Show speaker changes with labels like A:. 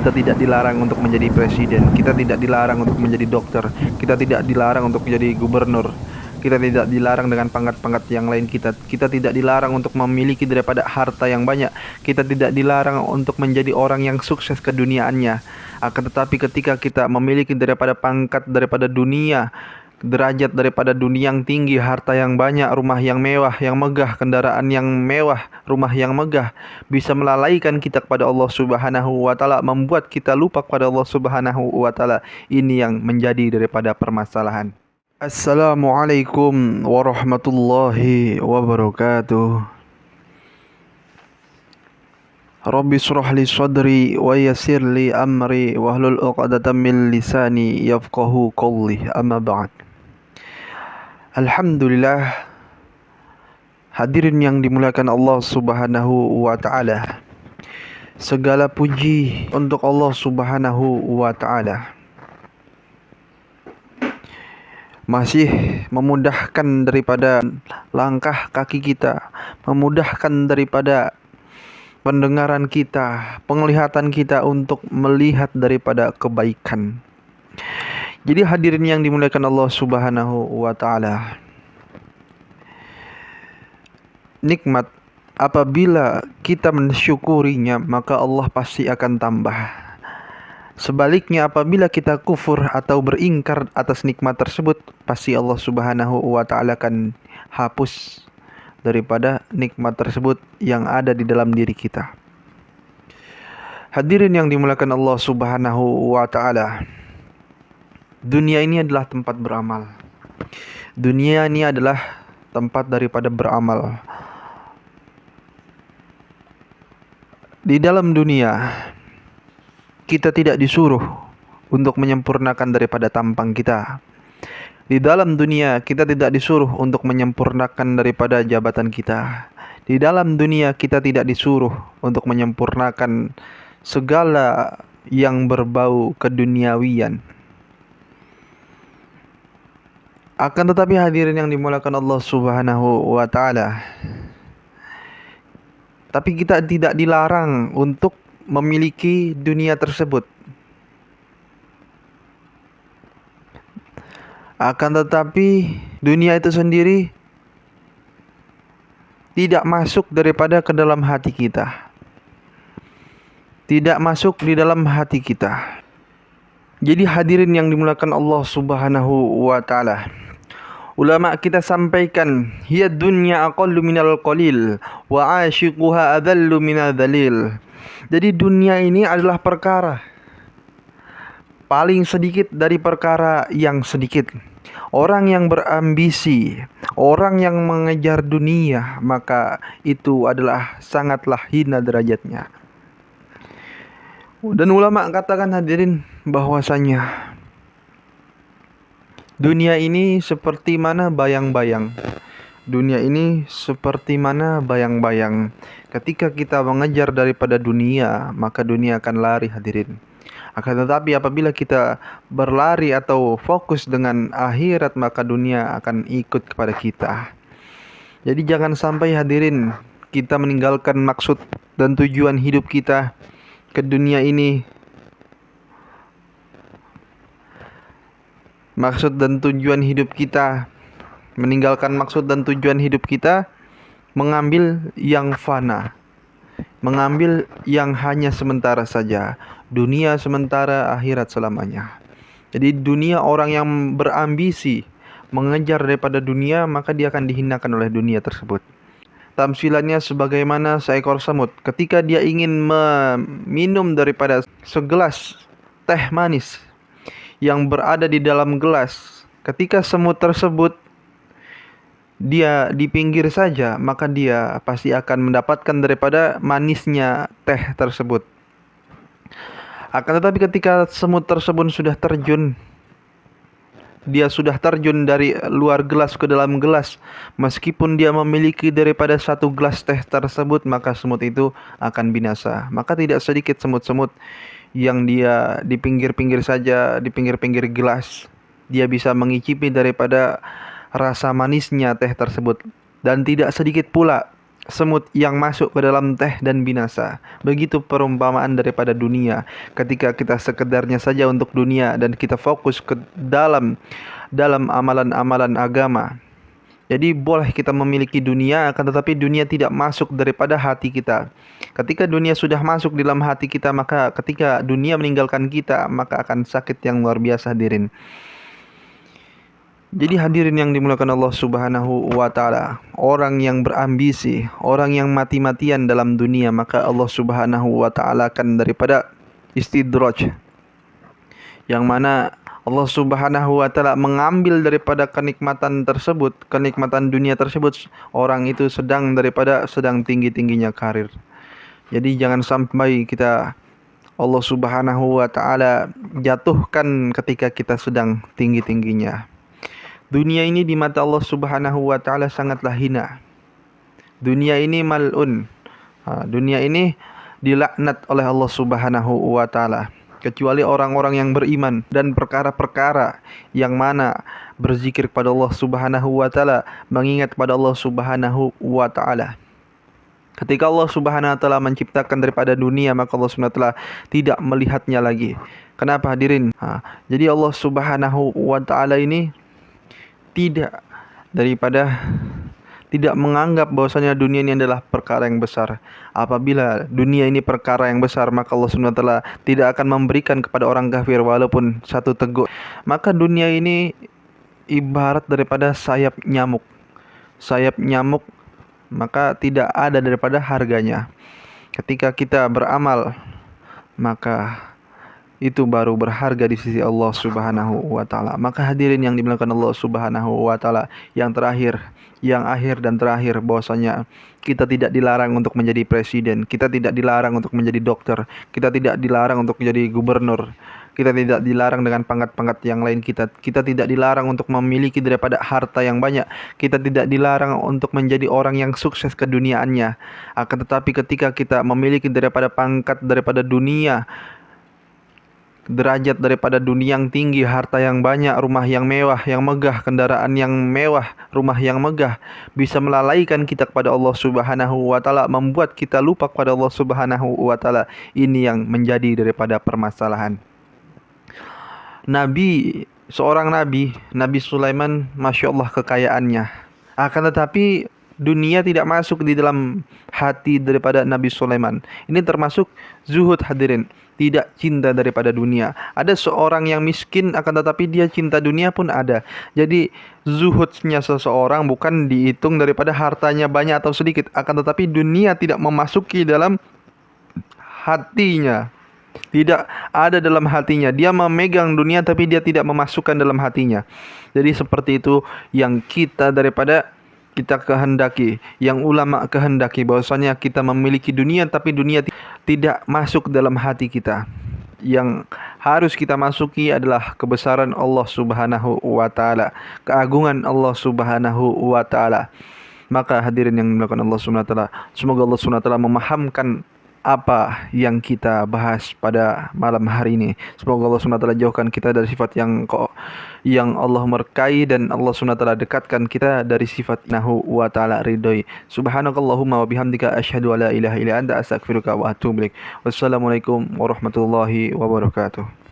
A: Kita tidak dilarang untuk menjadi presiden, kita tidak dilarang untuk menjadi dokter, kita tidak dilarang untuk menjadi gubernur, kita tidak dilarang dengan pangkat-pangkat yang lain, kita tidak dilarang untuk memiliki daripada harta yang banyak, kita tidak dilarang untuk menjadi orang yang sukses keduniaannya. Akan tetapi ketika kita memiliki daripada pangkat daripada dunia, derajat daripada dunia yang tinggi, harta yang banyak, rumah yang mewah, yang megah, kendaraan yang mewah, rumah yang megah, bisa melalaikan kita kepada Allah Subhanahu wa taala, membuat kita lupa kepada Allah Subhanahu wa taala. Ini yang menjadi daripada permasalahan. Assalamualaikum warahmatullahi wabarakatuh. Rabbi shrah li sadri wa yassir li amri wahlul 'uqdatam min lisani yafqahu qawli. Amma ba'd. Alhamdulillah, hadirin yang dimuliakan Allah Subhanahu wa taala. Segala puji untuk Allah Subhanahu wa taala. Masih memudahkan daripada langkah kaki kita, memudahkan daripada pendengaran kita, penglihatan kita untuk melihat daripada kebaikan. Jadi hadirin yang dimuliakan Allah Subhanahu wa taala, nikmat apabila kita mensyukurinya, maka Allah pasti akan tambah. Sebaliknya apabila kita kufur atau beringkar atas nikmat tersebut, pasti Allah Subhanahu wa taala akan hapus daripada nikmat tersebut yang ada di dalam diri kita. Hadirin yang dimuliakan Allah Subhanahu wa taala, dunia ini adalah tempat beramal. Dunia ini adalah tempat daripada beramal. Di dalam dunia, kita tidak disuruh untuk menyempurnakan daripada tampang kita. Di dalam dunia, kita tidak disuruh untuk menyempurnakan daripada jabatan kita. Di dalam dunia, kita tidak disuruh untuk menyempurnakan segala yang berbau keduniawian. Akan tetapi hadirin yang dimuliakan Allah Subhanahu wa taala, tapi kita tidak dilarang untuk memiliki dunia tersebut. Akan tetapi dunia itu sendiri tidak masuk daripada ke dalam hati kita, tidak masuk di dalam hati kita. Jadi hadirin yang dimuliakan Allah Subhanahu wa taala, ulama kita sampaikan, hiya dunya aqallu minal qalil wa ashiquha adallu minal dalil. Jadi dunia ini adalah perkara paling sedikit dari perkara yang sedikit. Orang yang berambisi, orang yang mengejar dunia, maka itu adalah sangatlah hina derajatnya. Dan ulama katakan hadirin bahwasanya dunia ini seperti mana bayang-bayang. Dunia ini seperti mana bayang-bayang. Ketika kita mengejar daripada dunia, maka dunia akan lari hadirin. Akan tetapi apabila kita berlari atau fokus dengan akhirat, maka dunia akan ikut kepada kita. Jadi jangan sampai hadirin kita meninggalkan maksud dan tujuan hidup kita ke dunia ini. Maksud dan tujuan hidup kita, meninggalkan maksud dan tujuan hidup kita, mengambil yang fana, mengambil yang hanya sementara saja. Dunia sementara, akhirat selamanya. Jadi dunia, orang yang berambisi mengejar daripada dunia, maka dia akan dihinakan oleh dunia tersebut. Tamsilannya sebagaimana seekor semut, ketika dia ingin meminum daripada segelas teh manis yang berada di dalam gelas, ketika semut tersebut dia di pinggir saja, maka dia pasti akan mendapatkan daripada manisnya teh tersebut. Akan tetapi ketika semut tersebut sudah terjun, dia sudah terjun dari luar gelas ke dalam gelas, meskipun dia memiliki daripada satu gelas teh tersebut, maka semut itu akan binasa. Maka tidak sedikit semut-semut yang dia di pinggir-pinggir saja, di pinggir-pinggir gelas, dia bisa mengicipi daripada rasa manisnya teh tersebut. Dan tidak sedikit pula semut yang masuk ke dalam teh dan binasa. Begitu perumpamaan daripada dunia. Ketika kita sekedarnya saja untuk dunia dan kita fokus ke dalam amalan-amalan agama. Jadi boleh kita memiliki dunia, akan tetapi dunia tidak masuk daripada hati kita. Ketika dunia sudah masuk di dalam hati kita, maka ketika dunia meninggalkan kita, maka akan sakit yang luar biasa, hadirin. Jadi hadirin yang dimuliakan Allah Subhanahu wa taala, orang yang berambisi, orang yang mati-matian dalam dunia, maka Allah Subhanahu wa taala akan daripada istidraj, yang mana Allah Subhanahu wa taala mengambil daripada kenikmatan tersebut, kenikmatan dunia tersebut, orang itu sedang tinggi-tingginya karir. Jadi jangan sampai kita Allah Subhanahu wa taala jatuhkan ketika kita sedang tinggi-tingginya. Dunia ini di mata Allah Subhanahu wa taala sangatlah hina. Dunia ini mal'un. Dunia ini dilaknat oleh Allah Subhanahu wa taala, kecuali orang-orang yang beriman dan perkara-perkara yang mana berzikir kepada Allah Subhanahu wa taala, mengingat kepada Allah Subhanahu wa taala. Ketika Allah Subhanahu wa taala menciptakan daripada dunia, maka Allah Subhanahu wa taala tidak melihatnya lagi. Kenapa, hadirin? Jadi Allah Subhanahu wa taala ini tidak menganggap bahwasanya dunia ini adalah perkara yang besar. Apabila dunia ini perkara yang besar, maka Allah Subhanahu wa taala tidak akan memberikan kepada orang kafir walaupun satu teguk. Maka dunia ini ibarat daripada sayap nyamuk. Sayap nyamuk, maka tidak ada daripada harganya. Ketika kita beramal, maka itu baru berharga di sisi Allah Subhanahu wa taala. Maka hadirin yang dimuliakan Allah Subhanahu wa taala, yang akhir dan terakhir, bahwasanya kita tidak dilarang untuk menjadi presiden, kita tidak dilarang untuk menjadi dokter, kita tidak dilarang untuk menjadi gubernur, kita tidak dilarang dengan pangkat-pangkat yang lain, kita tidak dilarang untuk memiliki daripada harta yang banyak, kita tidak dilarang untuk menjadi orang yang sukses keduniaannya. Akan tetapi ketika kita memiliki daripada pangkat daripada dunia, derajat daripada dunia yang tinggi, harta yang banyak, rumah yang mewah, yang megah, kendaraan yang mewah, rumah yang megah, bisa melalaikan kita kepada Allah Subhanahu wa taala, membuat kita lupa kepada Allah Subhanahu wa taala. Ini yang menjadi daripada permasalahan. Seorang Nabi Sulaiman, Masya Allah kekayaannya. Akan tetapi dunia tidak masuk di dalam hati daripada Nabi Sulaiman. Ini termasuk zuhud, hadirin. Tidak cinta daripada dunia. Ada seorang yang miskin akan tetapi dia cinta dunia pun ada. Jadi zuhudnya seseorang bukan dihitung daripada hartanya banyak atau sedikit, akan tetapi dunia tidak memasuki dalam hatinya. Tidak ada dalam hatinya. Dia memegang dunia tapi dia tidak memasukkan dalam hatinya. Jadi seperti itu yang kita kehendaki, yang ulama kehendaki, bahwasanya kita memiliki dunia tapi dunia tidak masuk dalam hati kita. Yang harus kita masuki adalah kebesaran Allah Subhanahu wa taala, keagungan Allah Subhanahu wa taala. Maka hadirin yang dimuliakan Allah Subhanahu wa taala, semoga Allah Subhanahu wa taala memahamkan apa yang kita bahas pada malam hari ini. Semoga Allah SWT jauhkan kita dari sifat yang Allah murkai, dan Allah SWT dekatkan kita dari sifat nahu wa ta'ala ridhoi. Subhanakallahumma wa bihamdika asyhadu an la ilaha illa anta astaghfiruka wa atubu ilaik. Wassalamualaikum warahmatullahi wabarakatuh.